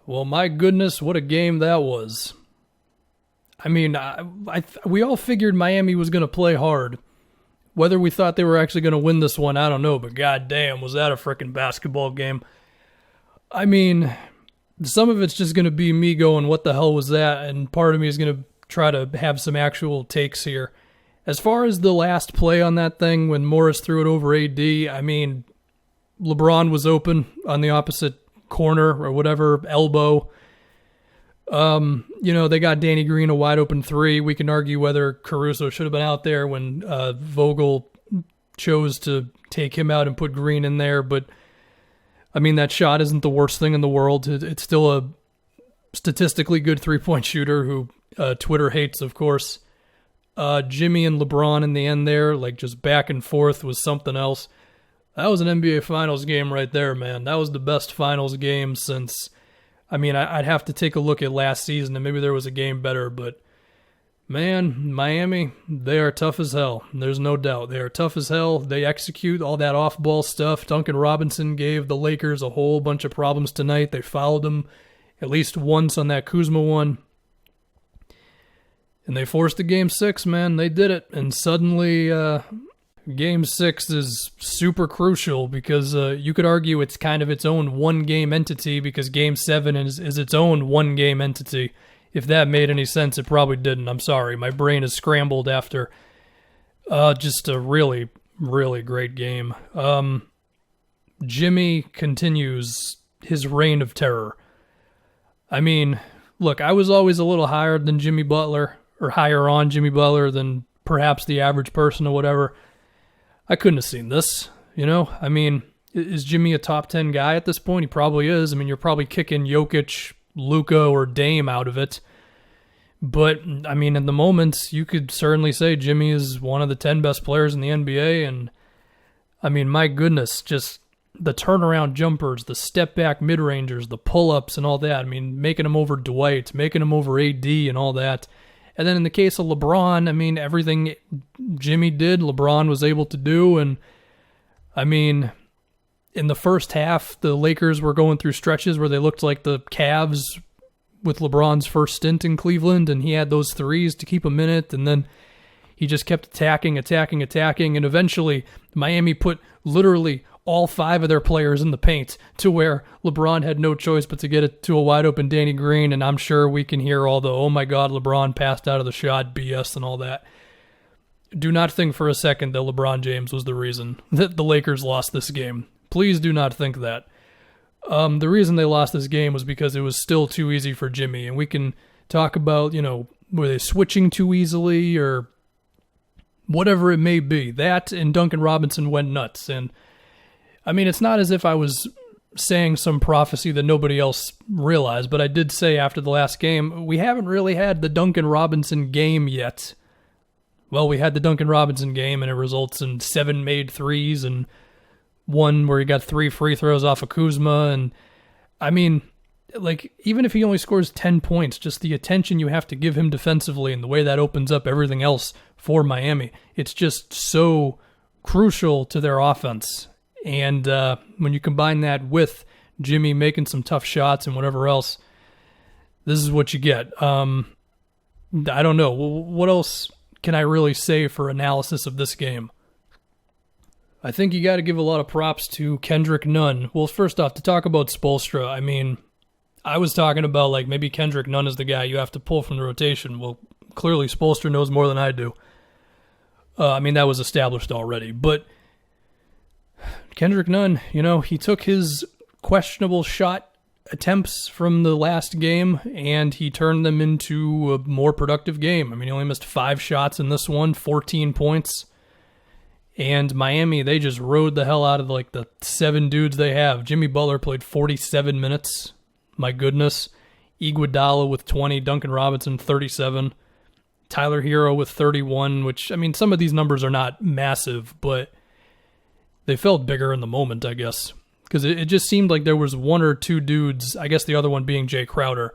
Well, my goodness, what a game that was. I mean, we all figured Miami was going to play hard. Whether we thought they were actually going to win this one, I don't know, but goddamn, was that a freaking basketball game. I mean, some of it's just going to be me going, what the hell was that? And part of me is going to try to have some actual takes here. As far as the last play on that thing, when Morris threw it over AD, I mean, LeBron was open on the opposite corner or whatever, elbow. They got Danny Green a wide open three. We can argue whether Caruso should have been out there when Vogel chose to take him out and put Green in there. But, I mean, that shot isn't the worst thing in the world. It's still a statistically good three-point shooter who Twitter hates, of course. Jimmy and LeBron in the end there, like just back and forth, was something else. That was an NBA Finals game right there, man. That was the best Finals game since, I mean, I'd have to take a look at last season and maybe there was a game better, but man, Miami, they are tough as hell. There's no doubt. They are tough as hell. They execute all that off-ball stuff. Duncan Robinson gave the Lakers a whole bunch of problems tonight. They fouled them at least once on that Kuzma one. And they forced a Game 6, man. They did it. And suddenly, Game 6 is super crucial because you could argue it's kind of its own one-game entity because Game 7 is its own one-game entity. If that made any sense, it probably didn't. I'm sorry. My brain is scrambled after just a really, really great game. Jimmy continues his reign of terror. I mean, look, I was always a little higher than Jimmy Butler, or higher on Jimmy Butler than perhaps the average person or whatever. I couldn't have seen this, I mean, is Jimmy a top 10 guy at this point? He probably is. I mean, you're probably kicking Jokic, Luka, or Dame out of it. But, I mean, in the moments, you could certainly say Jimmy is one of the 10 best players in the NBA. And, I mean, my goodness, just the turnaround jumpers, the step-back mid-rangers, the pull-ups and all that. I mean, making him over Dwight, making him over AD and all that. And then in the case of LeBron, I mean, everything Jimmy did, LeBron was able to do. And, I mean, in the first half, the Lakers were going through stretches where they looked like the Cavs with LeBron's first stint in Cleveland, and he had those threes to keep him in it, and then he just kept attacking, and eventually Miami put literally all 5 of their players in the paint to where LeBron had no choice but to get it to a wide-open Danny Green, and I'm sure we can hear all the, oh my God, LeBron passed out of the shot, BS and all that. Do not think for a second that LeBron James was the reason that the Lakers lost this game. Please do not think that. The reason they lost this game was because it was still too easy for Jimmy, and we can talk about, were they switching too easily or whatever it may be. That and Duncan Robinson went nuts, and I mean, it's not as if I was saying some prophecy that nobody else realized, but I did say after the last game, we haven't really had the Duncan Robinson game yet. Well, we had the Duncan Robinson game, and it results in 7 made threes and one where he got 3 free throws off of Kuzma. And, I mean, like, even if he only scores 10 points, just the attention you have to give him defensively and the way that opens up everything else for Miami, it's just so crucial to their offense. And when you combine that with Jimmy making some tough shots and whatever else, this is what you get. I don't know. What else can I really say for analysis of this game? I think you got to give a lot of props to Kendrick Nunn. Well, first off, to talk about Spoelstra, I mean, I was talking about like maybe Kendrick Nunn is the guy you have to pull from the rotation. Well, clearly Spoelstra knows more than I do. I mean, that was established already. But Kendrick Nunn, he took his questionable shot attempts from the last game and he turned them into a more productive game. I mean, he only missed 5 shots in this one, 14 points. And Miami, they just rode the hell out of like the 7 dudes they have. Jimmy Butler played 47 minutes. My goodness. Iguodala with 20, Duncan Robinson 37, Tyler Hero with 31, which, I mean, some of these numbers are not massive, but they felt bigger in the moment, I guess. Because it just seemed like there was 1 or 2 dudes, I guess the other one being Jay Crowder,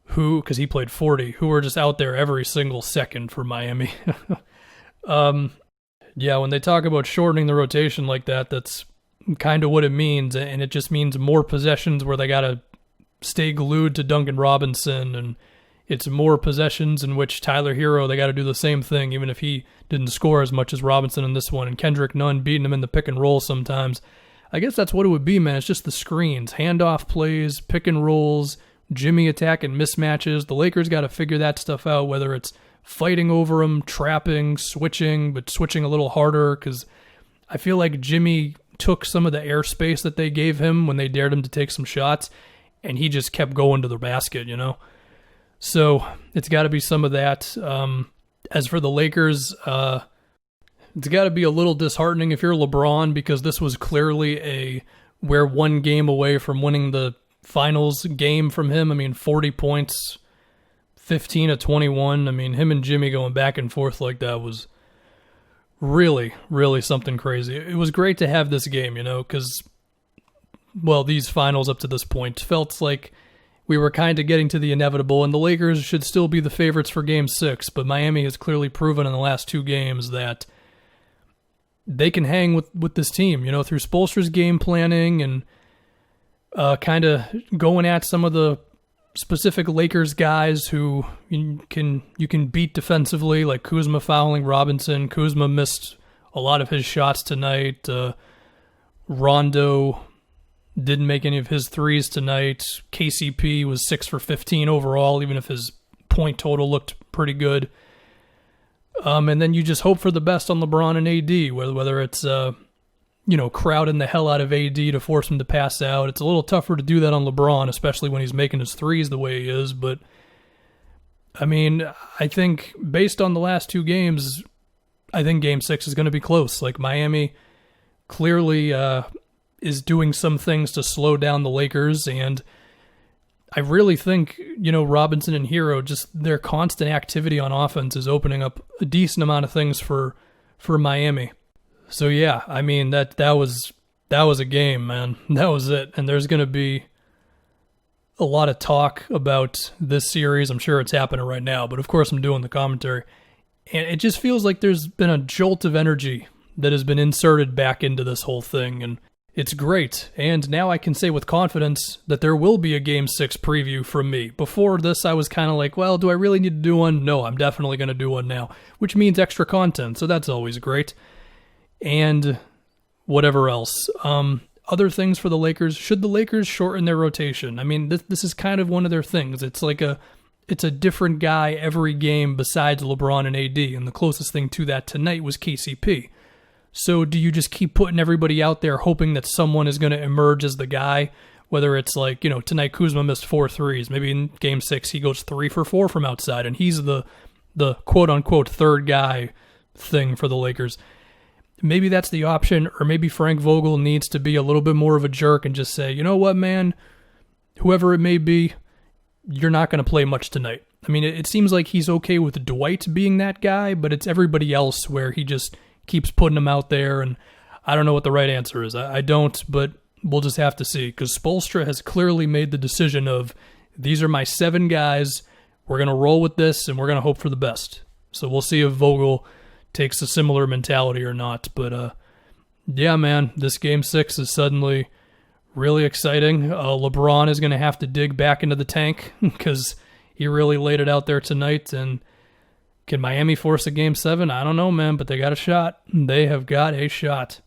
who, because he played 40, who were just out there every single second for Miami. Yeah, when they talk about shortening the rotation like that, that's kind of what it means, and it just means more possessions where they got to stay glued to Duncan Robinson, and it's more possessions in which Tyler Hero, they got to do the same thing, even if he didn't score as much as Robinson in this one, and Kendrick Nunn beating him in the pick and roll sometimes. I guess that's what it would be, man. It's just the screens, handoff plays, pick and rolls, Jimmy attacking mismatches. The Lakers got to figure that stuff out, whether it's fighting over him, trapping, switching, but switching a little harder, because I feel like Jimmy took some of the airspace that they gave him when they dared him to take some shots, and he just kept going to the basket, So it's got to be some of that. As for the Lakers, it's got to be a little disheartening if you're LeBron, because this was clearly we're one game away from winning the finals game from him. I mean, 40 points, 15 of 21. I mean, him and Jimmy going back and forth like that was really, really something crazy. It was great to have this game, because, well, these finals up to this point felt like we were kind of getting to the inevitable, and the Lakers should still be the favorites for Game 6, but Miami has clearly proven in the last two games that they can hang with this team, through Spoelstra's game planning and kind of going at some of the specific Lakers guys who you can beat defensively, like Kuzma fouling Robinson. Kuzma missed a lot of his shots tonight. Rondo didn't make any of his threes tonight. KCP was 6 for 15 overall, even if his point total looked pretty good. And then you just hope for the best on LeBron and AD, whether it's crowding the hell out of AD to force him to pass out. It's a little tougher to do that on LeBron, especially when he's making his threes the way he is. But, I mean, I think based on the last two games, I think Game 6 is going to be close. Like, Miami clearly is doing some things to slow down the Lakers, and I really think, Robinson and Hero, just their constant activity on offense is opening up a decent amount of things for Miami. So yeah, I mean that was a game, man. That was it. And there's going to be a lot of talk about this series. I'm sure it's happening right now, but of course I'm doing the commentary. And it just feels like there's been a jolt of energy that has been inserted back into this whole thing, and it's great. And now I can say with confidence that there will be a Game 6 preview from me. Before this, I was kind of like, well, do I really need to do one? No, I'm definitely going to do one now, which means extra content, so that's always great. And whatever else. Other things for the Lakers. Should the Lakers shorten their rotation? I mean, this is kind of one of their things. It's like it's a different guy every game besides LeBron and AD, and the closest thing to that tonight was KCP. So do you just keep putting everybody out there hoping that someone is going to emerge as the guy? Whether it's like, tonight Kuzma missed 4 threes. Maybe in Game 6 he goes 3 for 4 from outside, and he's the quote-unquote third guy thing for the Lakers. Maybe that's the option, or maybe Frank Vogel needs to be a little bit more of a jerk and just say, you know what, man, whoever it may be, you're not going to play much tonight. I mean, it seems like he's okay with Dwight being that guy, but it's everybody else where he just keeps putting them out there, and I don't know what the right answer is. I don't, but we'll just have to see, because Spoelstra has clearly made the decision of, these are my 7 guys, we're going to roll with this, and we're going to hope for the best. So we'll see if Vogel takes a similar mentality or not. But yeah, man, this Game 6 is suddenly really exciting. LeBron is going to have to dig back into the tank because he really laid it out there tonight. And can Miami force a Game 7? I don't know, man, but they got a shot. They have got a shot.